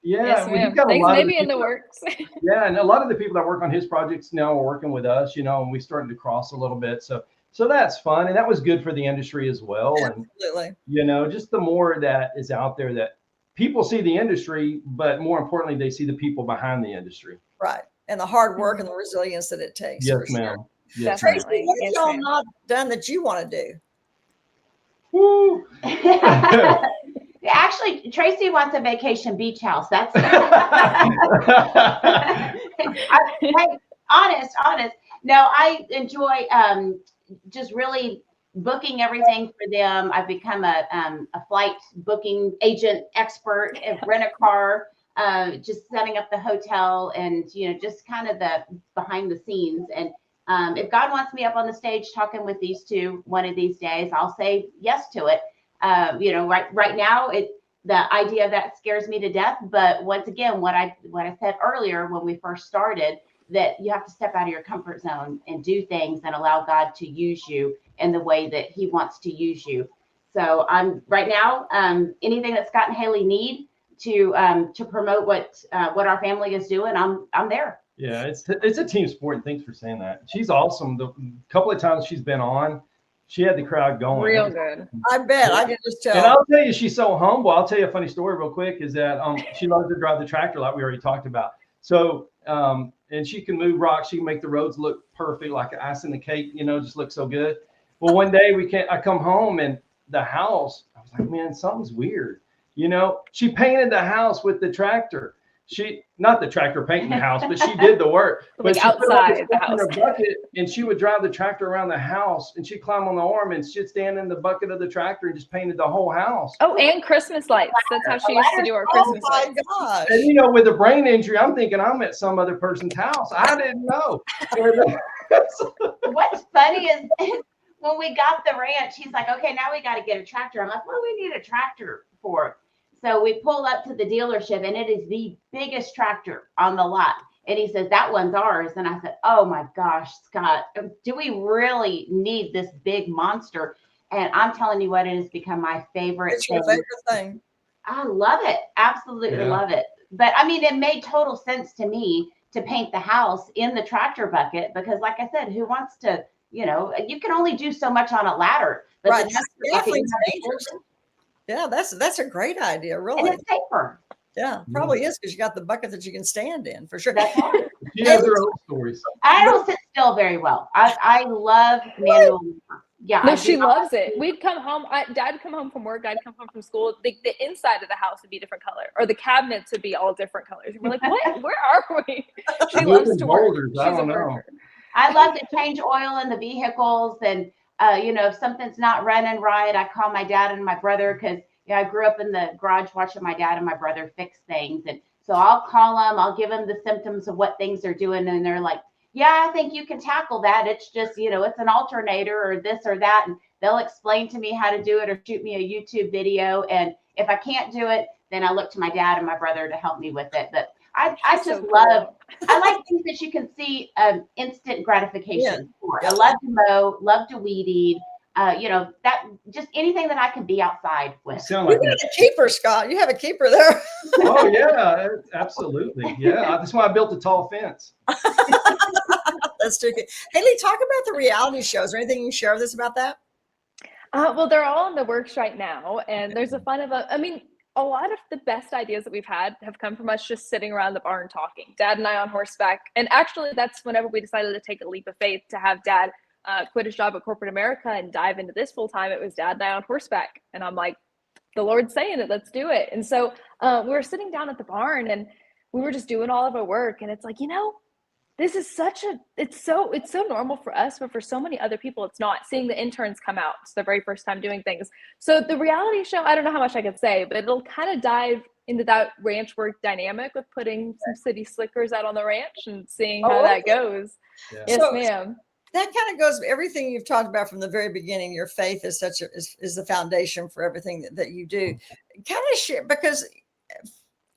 Yeah, yes, things maybe in the works. Yeah, and a lot of the people that work on his projects now are working with us, and we started to cross a little bit. So that's fun, and that was good for the industry as well. Absolutely. And just the more that is out there, that people see the industry, but more importantly, they see the people behind the industry. Right, and the hard work and the resilience that it takes. Yes, ma'am. Sure. Yes, Tracy, what have y'all not done that you want to do? Woo. Actually, Tracy wants a vacation beach house. That's honest. No, I enjoy just really booking everything for them. I've become a flight booking agent expert, rent a car, just setting up the hotel, and just kind of the behind the scenes. And if God wants me up on the stage talking with these two one of these days, I'll say yes to it. Right now, the idea of that scares me to death. But once again, what I said earlier when we first started, that you have to step out of your comfort zone and do things and allow God to use you in the way that He wants to use you. So I'm right now, anything that Scott and Haley need to promote what our family is doing, I'm there. Yeah, it's a team sport, and thanks for saying that. She's awesome. The couple of times she's been on, she had the crowd going. Real good. I bet. I can just tell. And I'll tell you, she's so humble. I'll tell you a funny story real quick, is that she loves to drive the tractor like we already talked about. So, and she can move rocks. She can make the roads look perfect, like ice in the cake, just look so good. Well, one day I come home, and the house, I was like, man, something's weird. She painted the house with the tractor. Not the tractor painting the house, but she did the work. Like but she outside the house. In a bucket, and she would drive the tractor around the house, and she'd climb on the arm, and she'd stand in the bucket of the tractor and just painted the whole house. Oh, and Christmas lights. That's how she used to do our Christmas lights. Oh my gosh. And with a brain injury, I'm thinking I'm at some other person's house. I didn't know. What's funny is when we got the ranch, he's like, okay, now we got to get a tractor. I'm like, what do we need a tractor for? So we pull up to the dealership, and it is the biggest tractor on the lot. And he says, that one's ours. And I said, oh my gosh, Scott, do we really need this big monster? And I'm telling you what, it has become my favorite It's your favorite thing. I love it. Absolutely love it. But I mean, it made total sense to me to paint the house in the tractor bucket, because like I said, who wants to, you can only do so much on a ladder. But Right. That's definitely dangerous. Yeah, that's a great idea, And really. it's safer. Yeah, probably is because you got the bucket that you can stand in for sure. That's right. She has her own stories. I don't sit still very well. I love manual labor. Yeah, No, I she do not loves like it. We'd come home. Dad would come home from work. I'd come home from school. The inside of the house would be different color, or the cabinets would be all different colors. And we're like, what? Where are we? She loves Moving to work. boulders, She's I a don't know. worker. I love to change oil in the vehicles, and if something's not running right, I call my dad and my brother because I grew up in the garage watching my dad and my brother fix things, and so I'll call them, I'll give them the symptoms of what things are doing, and they're like, "Yeah, I think you can tackle that. It's just it's an alternator or this or that," and they'll explain to me how to do it or shoot me a YouTube video, and if I can't do it, then I look to my dad and my brother to help me with it. But I just So love. cool. I like things that you can see instant gratification for. Yeah. I love to mow, love to weed eat. That just anything that I can be outside You with. sound You like got a keeper, Scott. You have a keeper there. oh yeah, absolutely. Yeah, that's why I built a tall fence. That's too good. Haley, talk about the reality shows or anything you can share with us about that. Well, they're all in the works right now, and there's a fun of a. I mean, a lot of the best ideas that we've had have come from us just sitting around the barn talking. Dad and I on horseback, and actually, that's whenever we decided to take a leap of faith to have Dad quit his job at corporate America and dive into this full time. It was Dad and I on horseback, and I'm like, the Lord's saying it, let's do it. And so we were sitting down at the barn, and we were just doing all of our work, and it's like, this is it's so normal for us, but for so many other people it's not. Seeing the interns come out, it's their very first time doing things. So the reality show, I don't know how much I could say, but it'll kind of dive into that ranch work dynamic with putting some city slickers out on the ranch and seeing how that goes. Yeah. Yes, ma'am. That kind of goes everything you've talked about from the very beginning. Your faith is is the foundation for everything that you do. Kind of share, because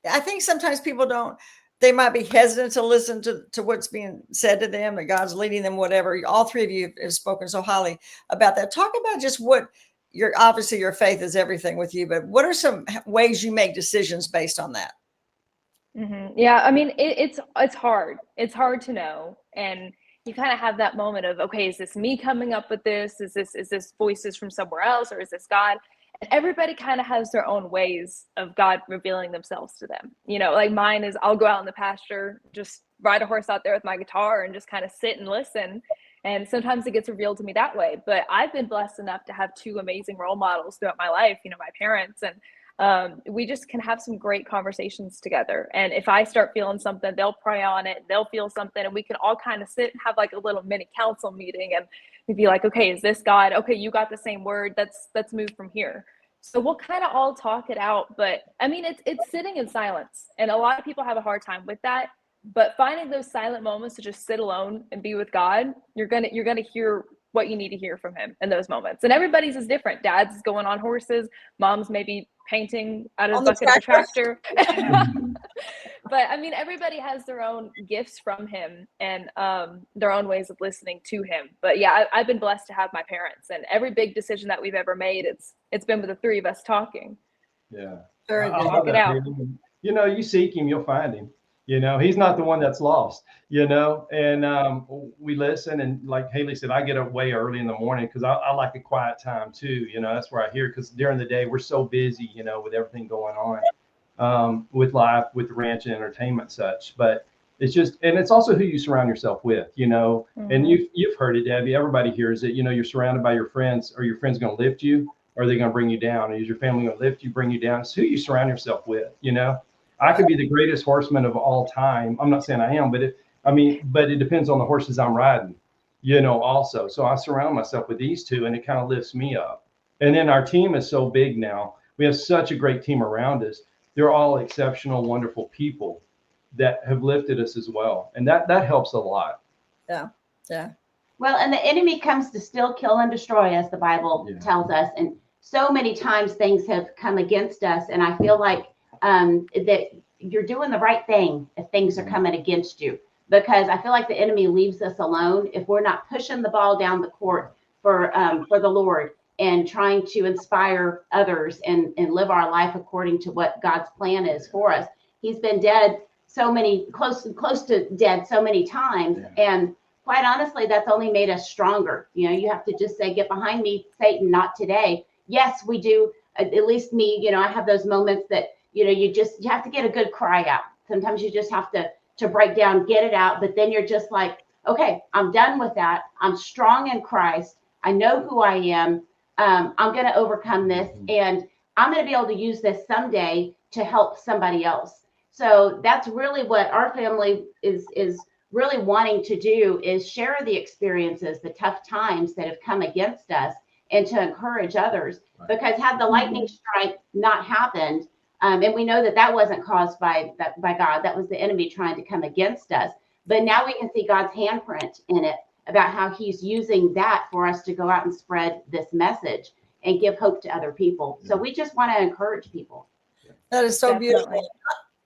I think sometimes people they might be hesitant to listen to what's being said to them, that God's leading them, whatever. All three of you have spoken so highly about that. Talk about just what obviously your faith is everything with you, but what are some ways you make decisions based on that? Mm-hmm. Yeah, I mean, it's hard. It's hard to know, and you kind of have that moment of, okay, is this me coming up with this? Is this voices from somewhere else, or is this God? And everybody kind of has their own ways of God revealing themselves to them. Like mine is, I'll go out in the pasture, just ride a horse out there with my guitar and just kind of sit and listen. And sometimes it gets revealed to me that way. But I've been blessed enough to have two amazing role models throughout my life, my parents, and we just can have some great conversations together. And if I start feeling something, they'll pray on it, they'll feel something, and we can all kind of sit and have like a little mini council meeting, and we'd be like, okay, is this God? Okay, you got the same word. Let's move from here. So we'll kind of all talk it out. But I mean, it's sitting in silence, and a lot of people have a hard time with that. But finding those silent moments to just sit alone and be with God, you're gonna hear what you need to hear from Him in those moments. And everybody's is different. Dad's going on horses, mom's maybe painting out of the bucket of a tractor. But I mean, everybody has their own gifts from Him and their own ways of listening to Him. But yeah, I've been blessed to have my parents, and every big decision that we've ever made, it's been with the three of us talking. Yeah. Very good. Talk it out. You seek Him, you'll find Him. He's not the one that's lost, and we listen. And like Haley said, I get up way early in the morning because I like a quiet time too. That's where I hear, because during the day we're so busy, with everything going on, with life, with ranch and entertainment such. But it's just, and it's also who you surround yourself with, Mm-hmm. And you've heard it, Debbie. Everybody hears it. You're surrounded by your friends. Are your friends going to lift you, or are they going to bring you down? Is your family going to lift you, bring you down? It's who you surround yourself with, I could be the greatest horseman of all time. I'm not saying I am, but it depends on the horses I'm riding, also. So I surround myself with these two, and it kind of lifts me up. And then our team is so big now. We have such a great team around us. They're all exceptional, wonderful people that have lifted us as well. And that helps a lot. Yeah. Yeah. Well, and the enemy comes to steal, kill, and destroy, as the Bible tells us. And so many times things have come against us. And I feel like that you're doing the right thing if things are coming against you, because I feel like the enemy leaves us alone if we're not pushing the ball down the court for the Lord and trying to inspire others and live our life according to what God's plan is for us. He's been dead close to dead so many times. And quite honestly, that's only made us stronger. You have to just say, get behind me, Satan, not today. Yes, we do at least me, you know, I have those moments that, you know, you have to get a good cry out. Sometimes you just have to break down, get it out. But then you're just like, okay, I'm done with that. I'm strong in Christ. I know who I am. I'm going to overcome this, and I'm going to be able to use this someday to help somebody else. So that's really what our family is really wanting to do, is share the experiences, the tough times that have come against us, and to encourage others. Right. Because had the lightning strike not happened, and we know that wasn't caused by God, that was the enemy trying to come against us. But now we can see God's handprint in it, about how he's using that for us to go out and spread this message and give hope to other people. So we just want to encourage people. That is so beautiful.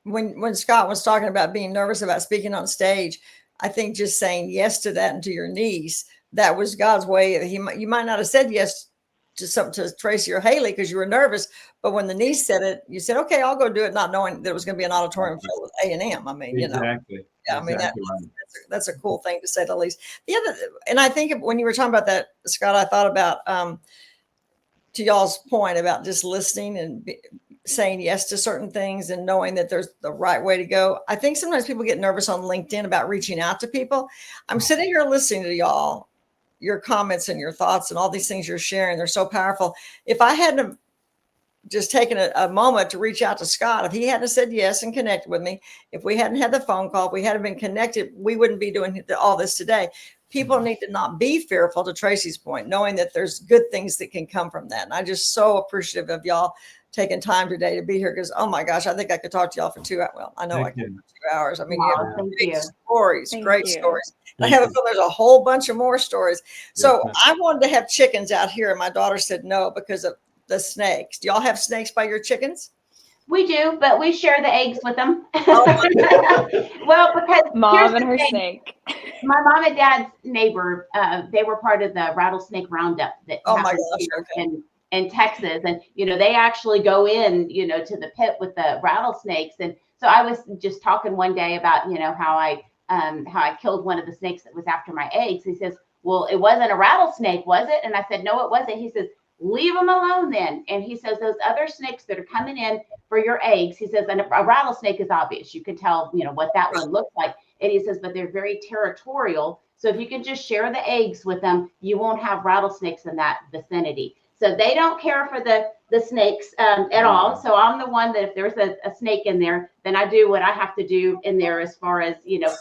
When Scott was talking about being nervous about speaking on stage, I think just saying yes to that and to your niece, that was God's way. You might not have said yes to Tracy or Haley because you were nervous, but when the niece said it, you said, okay, I'll go do it, not knowing that it was going to be an auditorium filled with A&M. I mean, exactly. You know. Yeah, I mean, exactly. that's a cool thing to say the least. The other, and I think when you were talking about that, Scott, I thought about, to y'all's point about just listening and saying yes to certain things and knowing that there's the right way to go. I think sometimes people get nervous on LinkedIn about reaching out to people. I'm sitting here listening to y'all, your comments and your thoughts and all these things you're sharing. They're so powerful. If I hadn't just taken a moment to reach out to Scott, if he hadn't said yes and connected with me, if we hadn't had the phone call, if we hadn't been connected, we wouldn't be doing all this today. People need to not be fearful, to Tracy's point, knowing that there's good things that can come from that. And I just so appreciative of y'all taking time today to be here, because, oh my gosh, I think I could talk to y'all for 2 hours. Well, I know I could for 2 hours. I mean, you have great stories, great stories. I have a feeling there's a whole bunch of more stories. So I wanted to have chickens out here, and my daughter said no because of the snakes. Do y'all have snakes by your chickens? We do, but we share the eggs with them. Well, because mom and her snake. My mom and dad's neighbor, they were part of the rattlesnake roundup that in Texas, and you know, they actually go in, you know, to the pit with the rattlesnakes. And so I was just talking one day about, you know, how I killed one of the snakes that was after my eggs. He says, well, it wasn't a rattlesnake, was it? And I said, no, it wasn't. He says, leave them alone then. And he says, those other snakes that are coming in for your eggs, he says, and a rattlesnake is obvious. You can tell, you know, what that one looks like. And he says, but they're very territorial. So if you can just share the eggs with them, you won't have rattlesnakes in that vicinity. So they don't care for the snakes at all. So I'm the one that if there's a snake in there, then I do what I have to do in there as far as, you know,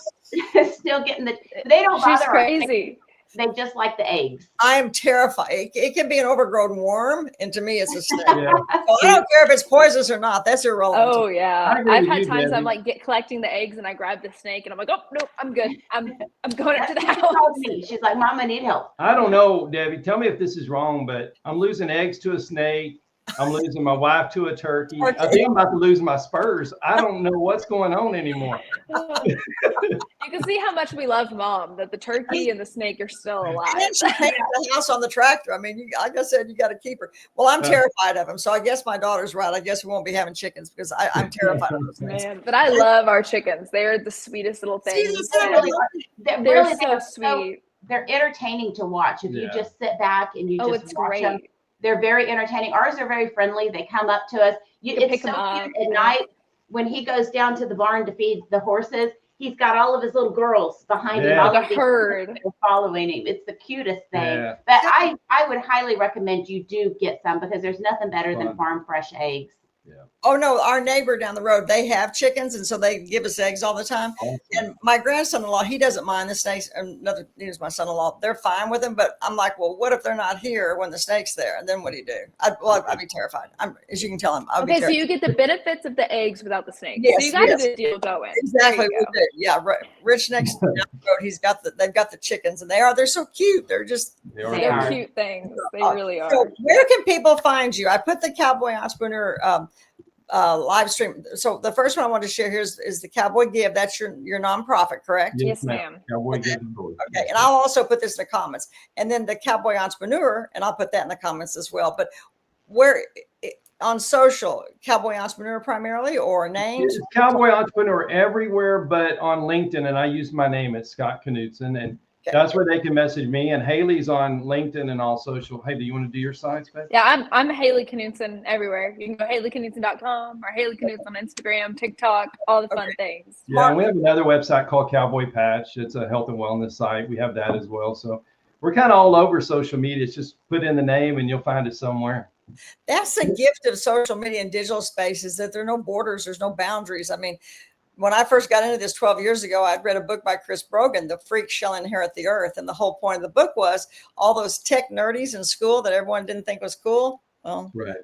still getting they don't bother. She's crazy. They just like the eggs. I am terrified. It can be an overgrown worm, and to me, it's a snake. Yeah. So I don't care if it's poisonous or not. That's irrelevant. Oh yeah, I've had times I'm like collecting the eggs, and I grab the snake, and I'm like, oh no, I'm good. I'm going up to the house. She's like, Mom, I need help. I don't know, Debbie. Tell me if this is wrong, but I'm losing eggs to a snake. I'm losing my wife to a turkey. I think I'm about to lose my spurs. I don't know what's going on anymore. You can see how much we love Mom, that the turkey and the snake are still alive. And then she painted the house on the tractor. I mean, like I said, you got to keep her. Well, I'm terrified of them. So I guess my daughter's right. I guess we won't be having chickens because I'm terrified of those things. Man, but I love our chickens. They're the sweetest little things. They're so sweet. They're entertaining to watch. If you just sit back and you just watch them. They're very entertaining. Ours are very friendly. They come up to us. It's so cute at night when he goes down to the barn to feed the horses. He's got all of his little girls behind him. All the herd following him. It's the cutest thing. Yeah. But I would highly recommend you do get some, because there's nothing better than farm fresh eggs. Yeah. Oh no, our neighbor down the road, they have chickens, and so they give us eggs all the time. Awesome. And my grandson-in-law, he doesn't mind the snakes. He's my son-in-law. They're fine with them, but I'm like, well, what if they're not here when the snake's there? And then what do you do? I'd be terrified. As you can tell, I'd be terrified. So you get the benefits of the eggs without the snakes. Yes, so you got a good deal going. Exactly, we do. Yeah, Rich next down the road, they've got the chickens, and they're so cute. They're cute things. They really are. So where can people find you? I put the Cowboy Entrepreneur live stream. So the first one I want to share here is the Cowboy Give. That's your nonprofit, correct? Yes, ma'am. Cowboy Give. Okay, and I'll also put this in the comments. And then the Cowboy Entrepreneur, and I'll put that in the comments as well. But where on social, Cowboy Entrepreneur primarily, or names? Cowboy Entrepreneur everywhere, but on LinkedIn, and I use my name. It's Scott Knutson, That's where they can message me. And Haley's on LinkedIn and all social. Hey, do you want to do your sites, babe? Yeah, I'm Haley Knudsen everywhere. You can go HaleyKnudsen.com or Haley Knudsen on Instagram, TikTok, all the fun things. Yeah, and we have another website called Cowboy Patch. It's a health and wellness site. We have that as well. So we're kind of all over social media. It's just put in the name and you'll find it somewhere. That's the gift of social media and digital space, is that there are no borders, there's no boundaries. I mean, when I first got into this 12 years ago, I'd read a book by Chris Brogan, The Freak Shall Inherit the Earth. And the whole point of the book was all those tech nerdies in school that everyone didn't think was cool. Well, Right.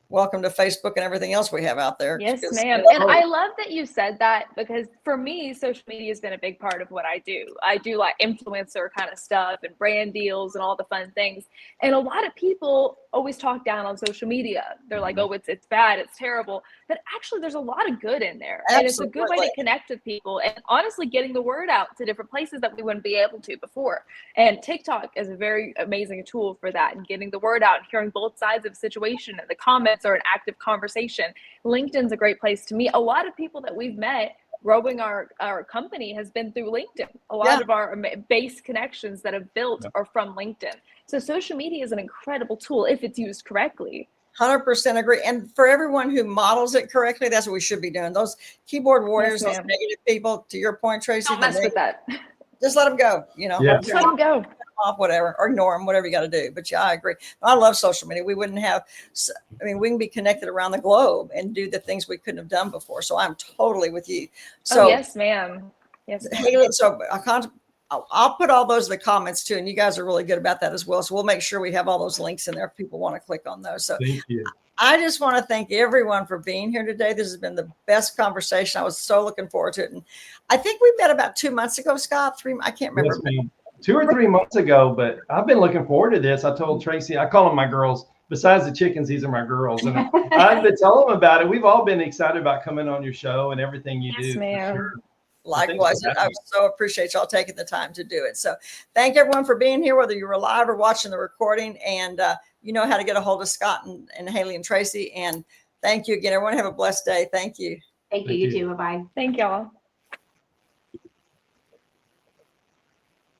welcome to Facebook and everything else we have out there. Yes, Because, ma'am. And I love that you said that, because for me, social media has been a big part of what I do. I do like influencer kind of stuff and brand deals and all the fun things. And a lot of people always talk down on social media. They're like, oh, it's bad, it's terrible. But actually, there's a lot of good in there. Absolutely. And it's a good way to connect with people and honestly getting the word out to different places that we wouldn't be able to before. And TikTok is a very amazing tool for that, and getting the word out and hearing both sides of a situation, and the comments are an active conversation. LinkedIn's a great place to meet. A lot of people that we've met growing our company has been through LinkedIn. A lot of our base connections that have built are from LinkedIn. So social media is an incredible tool if it's used correctly. 100% agree. And for everyone who models it correctly, that's what we should be doing. Those keyboard warriors, those negative people, to your point, Tracy, Don't mess with that. Just let them go, you know. Yeah. Just let them go. Off, whatever, or ignore them, whatever you got to do. But yeah, I agree. I love social media. We wouldn't have, I mean, we can be connected around the globe and do the things we couldn't have done before. So I'm totally with you. So yes, ma'am. Yes, ma'am. Haley, so I'll put all those in the comments too. And you guys are really good about that as well. So we'll make sure we have all those links in there if people want to click on those. So Thank you. I just want to thank everyone for being here today. This has been the best conversation. I was so looking forward to it. And I think we met about 2 months ago, Scott, I can't remember. Yes, ma'am. 2 or 3 months ago, but I've been looking forward to this. I told Tracy, I call them my girls. Besides the chickens, these are my girls. And I've been telling them about it. We've all been excited about coming on your show and everything you do. Yes, ma'am. Sure. Likewise, I so appreciate y'all taking the time to do it. So thank everyone for being here, whether you were live or watching the recording. And you know how to get a hold of Scott and Haley and Tracy. And thank you again. Everyone have a blessed day. Thank you. Thank you. You too. Bye-bye. Thank y'all.